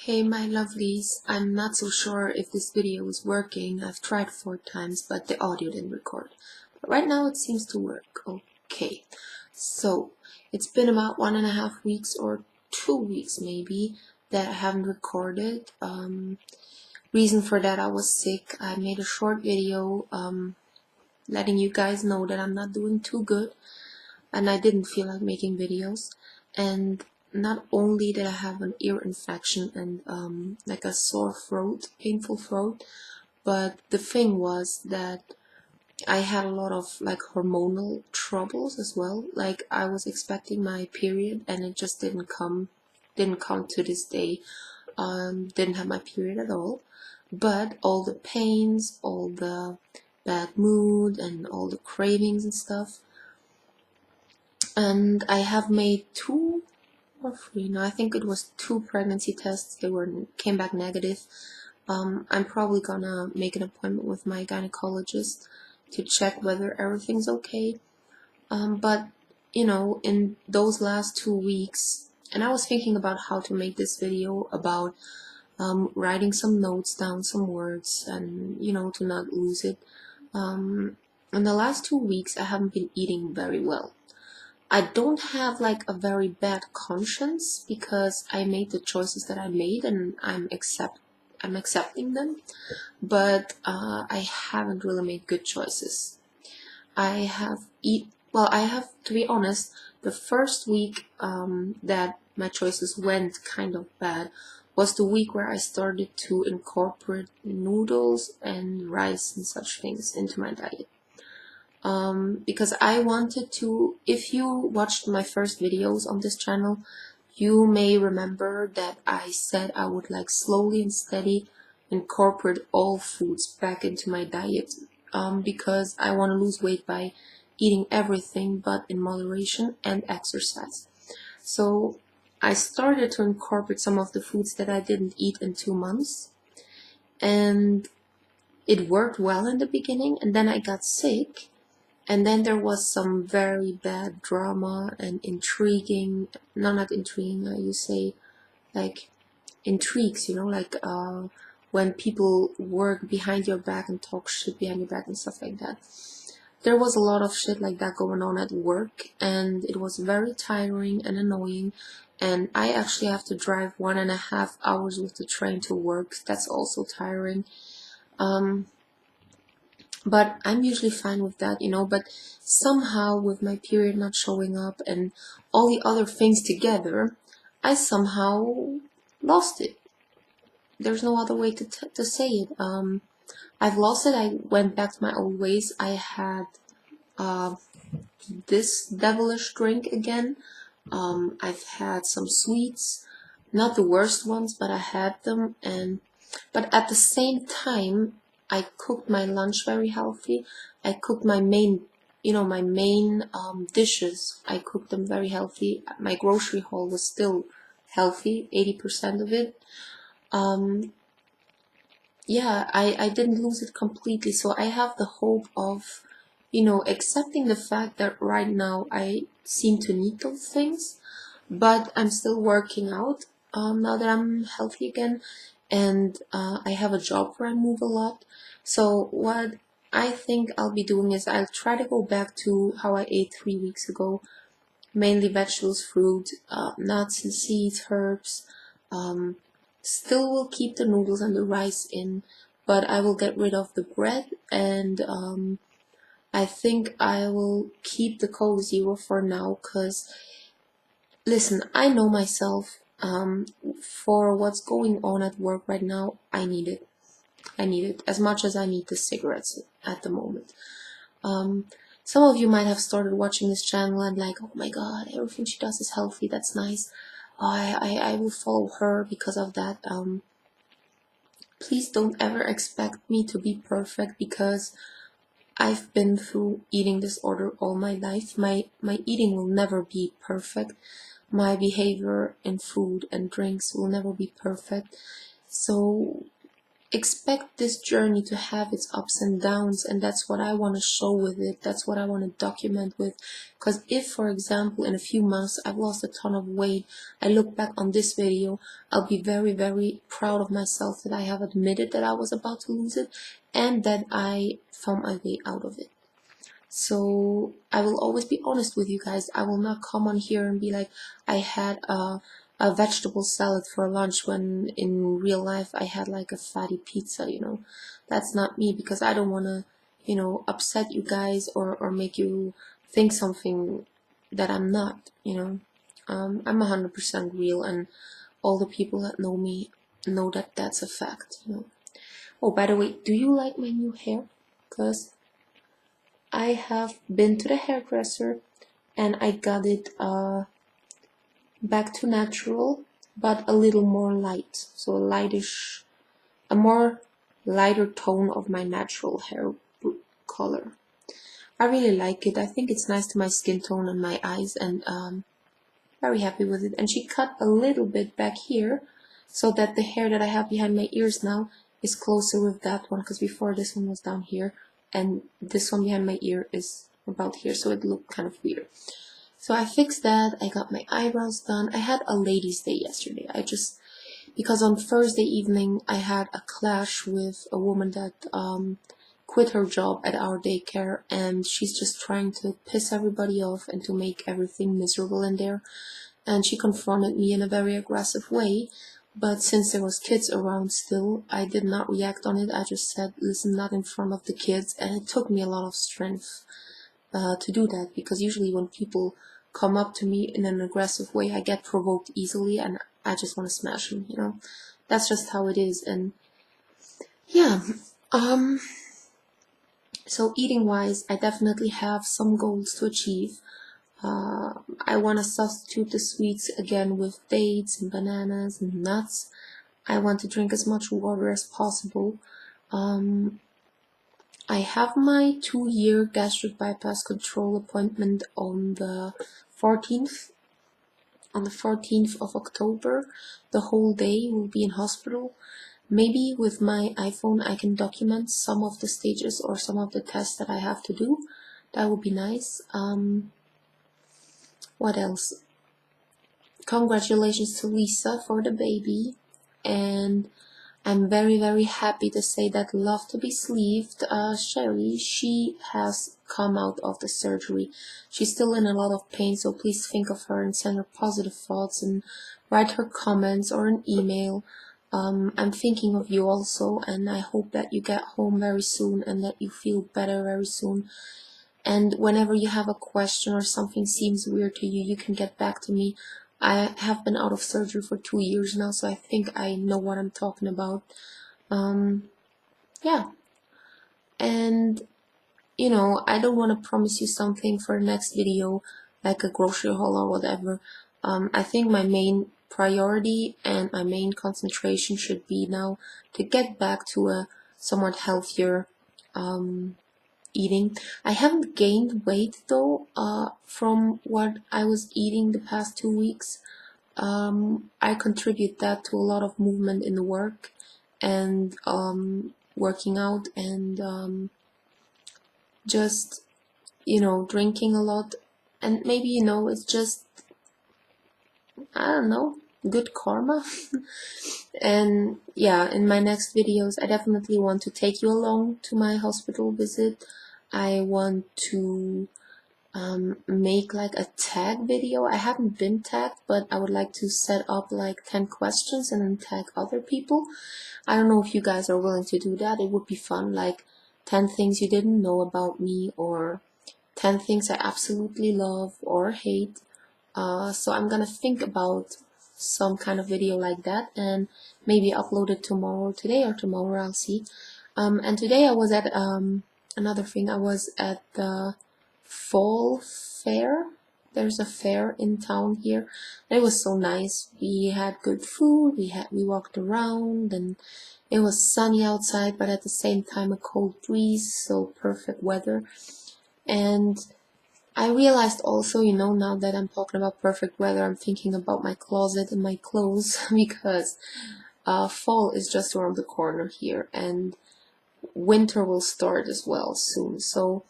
Hey my lovelies, I'm not so sure if this video is working. I've tried 4 times but the audio didn't record. But right now it seems to work. Okay, so it's been about 1.5 weeks or 2 weeks maybe that I haven't recorded. Reason for that, I was sick. I made a short video letting you guys know that I'm not doing too good and I didn't feel like making videos. And not only did I have an ear infection and like a sore throat, painful throat, but the thing was that I had a lot of like hormonal troubles as well. Like I was expecting my period and it just didn't come to this day. Didn't have my period at all, but all the pains, all the bad mood and all the cravings and stuff. And I have made 2 or 3, no, I think it was 2 pregnancy tests. They came back negative. I'm probably gonna make an appointment with my gynecologist to check whether everything's okay. But you know, in those last 2 weeks, and I was thinking about how to make this video about writing some notes down, some words, and you know, to not lose it. In the last 2 weeks, I haven't been eating very well. I don't have like a very bad conscience because I made the choices that I made and I'm accepting them, but I haven't really made good choices. I have to be honest, the first week that my choices went kind of bad was the week where I started to incorporate noodles and rice and such things into my diet. Because I wanted to, if you watched my first videos on this channel, you may remember that I said I would like slowly and steady incorporate all foods back into my diet, because I want to lose weight by eating everything but in moderation and exercise. So I started to incorporate some of the foods that I didn't eat in 2 months, and it worked well in the beginning, and then I got sick. And then there was some very bad drama and intriguing, no, not intriguing, you say, like, intrigues, you know, like, when people work behind your back and talk shit behind your back and stuff like that. There was a lot of shit like that going on at work, and it was very tiring and annoying, and I actually have to drive 1.5 hours with the train to work. That's also tiring. But I'm usually fine with that, you know, but somehow with my period not showing up and all the other things together, I somehow lost it. There's no other way to say it. I've lost it. I went back to my old ways. I had this devilish drink again. I've had some sweets, not the worst ones, but I had them, but at the same time, I cooked my lunch very healthy. I cooked my main, dishes. I cooked them very healthy. My grocery haul was still healthy, 80% of it. Yeah, I didn't lose it completely. So I have the hope of, accepting the fact that right now I seem to need those things, but I'm still working out now that I'm healthy again. And I have a job where I move a lot. So what I think I'll be doing is I'll try to go back to how I ate 3 weeks ago. Mainly vegetables, fruit, nuts and seeds, herbs. Still will keep the noodles and the rice in, but I will get rid of the bread, and I think I will keep the Coke Zero for now, because listen, I know myself. For what's going on at work right now, I need it. I need it as much as I need the cigarettes at the moment. Some of you might have started watching this channel and like, oh my god, everything she does is healthy, that's nice. I will follow her because of that. Please don't ever expect me to be perfect, because I've been through eating disorder all my life. My eating will never be perfect. My behavior in food and drinks will never be perfect. So expect this journey to have its ups and downs, and that's what I want to show with it. That's what I want to document with. Because if, for example, in a few months I've lost a ton of weight, I look back on this video, I'll be very, very proud of myself that I have admitted that I was about to lose it and that I found my way out of it. So I will always be honest with you guys. I will not come on here and be like, I had a vegetable salad for lunch when in real life I had like a fatty pizza, you know. That's not me, because I don't want to, you know, upset you guys or make you think something that I'm not, you know. I'm 100% real, and all the people that know me know that that's a fact, you know. Oh, by the way, do you like my new hair? Because I have been to the hairdresser and I got it back to natural, but a little more light, so a more lighter tone of my natural hair color. I really like it. I think it's nice to my skin tone and my eyes, and very happy with it. And she cut a little bit back here so that the hair that I have behind my ears now is closer with that one, because before this one was down here and this one behind my ear is about here, so it looked kind of weird. So I fixed that. I got my eyebrows done. I had a ladies' day yesterday. Because on Thursday evening I had a clash with a woman that quit her job at our daycare, and she's just trying to piss everybody off and to make everything miserable in there. And she confronted me in a very aggressive way, but since there was kids around still, I did not react on it. I just said, listen, not in front of the kids. And it took me a lot of strength to do that, because usually when people come up to me in an aggressive way, I get provoked easily and I just want to smash them, you know. That's just how it is. And yeah, so eating wise, I definitely have some goals to achieve. I want to substitute the sweets again with dates and bananas and nuts. I want to drink as much water as possible. I have my 2-year gastric bypass control appointment on the 14th. On the 14th of October, the whole day will be in hospital. Maybe with my iPhone I can document some of the stages or some of the tests that I have to do. That would be nice. What else? Congratulations to Lisa for the baby, and I'm very, very happy to say that Love to be Sleeved, Sherry, she has come out of the surgery. She's still in a lot of pain, so please think of her and send her positive thoughts and write her comments or an email. I'm thinking of you also, and I hope that you get home very soon and that you feel better very soon. And whenever you have a question or something seems weird to you, you can get back to me. I have been out of surgery for 2 years now, so I think I know what I'm talking about. Yeah. And, you know, I don't want to promise you something for the next video, like a grocery haul or whatever. I think my main priority and my main concentration should be now to get back to a somewhat healthier eating. I haven't gained weight though from what I was eating the past 2 weeks. I contribute that to a lot of movement in the work and working out and just, you know, drinking a lot. And maybe, you know, it's just, I don't know, good karma. And yeah, in my next videos I definitely want to take you along to my hospital visit. I want to make like a tag video. I haven't been tagged, but I would like to set up like 10 questions and then tag other people. I don't know if you guys are willing to do that. It would be fun, like 10 things you didn't know about me, or 10 things I absolutely love or hate. So I'm gonna think about some kind of video like that and maybe upload it today or tomorrow, I'll see. And today I was at another thing, I was at the fall fair. There's a fair in town here. It was so nice. We had good food, we walked around, and it was sunny outside, but at the same time a cold breeze, so perfect weather. And I realized also, you know, now that I'm talking about perfect weather, I'm thinking about my closet and my clothes because fall is just around the corner here, and winter will start as well soon. So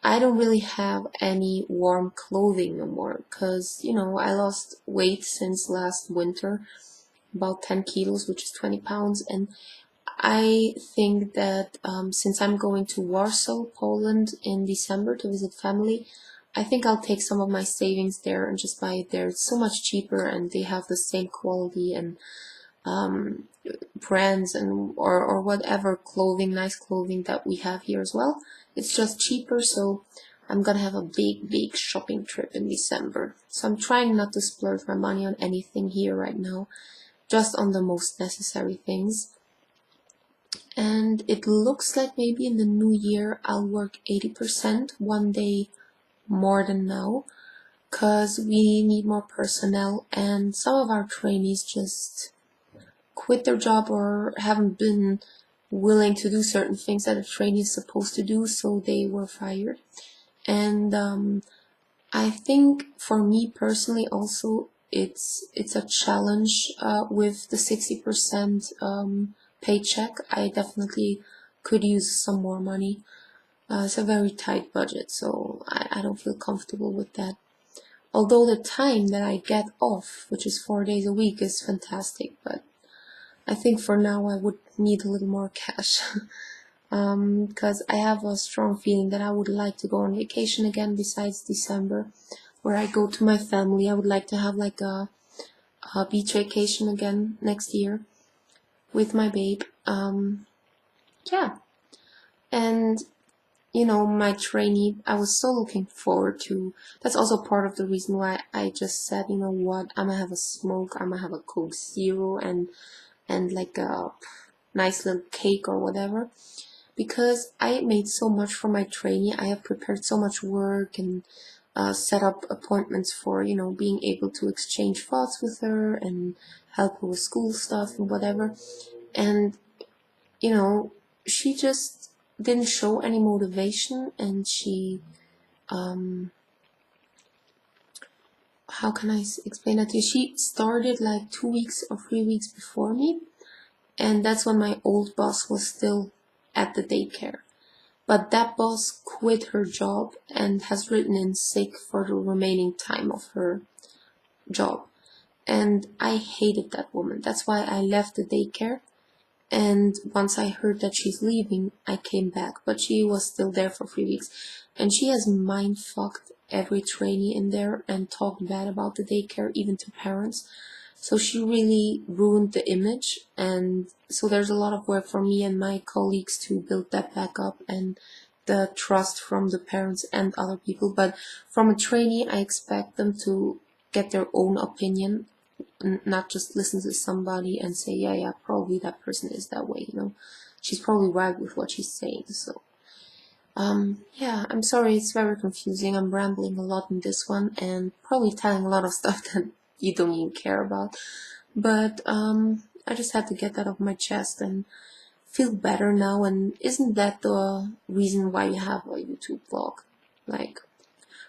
I don't really have any warm clothing no more, because, you know, I lost weight since last winter, about 10 kilos, which is 20 pounds, and I think that since I'm going to Warsaw, Poland in December to visit family, I think I'll take some of my savings there and just buy it there. It's so much cheaper, and they have the same quality and um, brands and or whatever clothing, nice clothing that we have here as well. It's just cheaper, so I'm gonna have a big shopping trip in December. So I'm trying not to splurge my money on anything here right now, just on the most necessary things. And it looks like maybe in the new year I'll work 80%, one day more than now, because we need more personnel, and some of our trainees just quit their job or haven't been willing to do certain things that a trainee is supposed to do, so they were fired. And I think for me personally also it's a challenge with the 60% paycheck. I definitely could use some more money. It's a very tight budget, so I don't feel comfortable with that. Although the time that I get off, which is 4 days a week, is fantastic, but I think for now I would need a little more cash. Because I have a strong feeling that I would like to go on vacation again besides December, where I go to my family. I would like to have like a beach vacation again next year with my babe. Yeah. And you know, my trainee, I was so looking forward to. That's also part of the reason why I just said, you know what, I'm gonna have a smoke, I'm gonna have a Coke Zero and like a nice little cake or whatever, because I made so much for my trainee. I have prepared so much work and set up appointments for, you know, being able to exchange thoughts with her and help her with school stuff and whatever. And, you know, she just didn't show any motivation, and she, how can I explain that to you? She started like 2 weeks or 3 weeks before me, and that's when my old boss was still at the daycare. But that boss quit her job and has written in sick for the remaining time of her job. And I hated that woman. That's why I left the daycare. And once I heard that she's leaving, I came back. But she was still there for 3 weeks. And she has mind-fucked every trainee in there and talked bad about the daycare, even to parents. So she really ruined the image, and so there's a lot of work for me and my colleagues to build that back up and the trust from the parents and other people. But from a trainee, I expect them to get their own opinion, not just listen to somebody and say, yeah, probably that person is that way, you know. She's probably right with what she's saying, so. Yeah, I'm sorry, it's very confusing. I'm rambling a lot in this one and probably telling a lot of stuff that you don't even care about, but I just had to get that off my chest and feel better now. And isn't that the reason why you have a YouTube vlog? Like,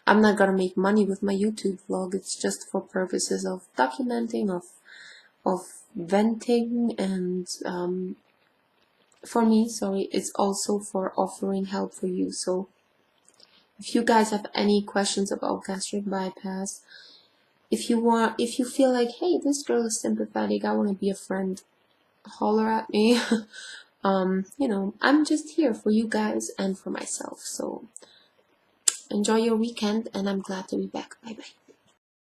I'm not gonna make money with my YouTube vlog. It's just for purposes of documenting, of venting, and for me, sorry, it's also for offering help for you. So if you guys have any questions about gastric bypass, if you feel like, hey, this girl is sympathetic, I want to be a friend, holler at me. You know, I'm just here for you guys and for myself. So enjoy your weekend, and I'm glad to be back. Bye bye.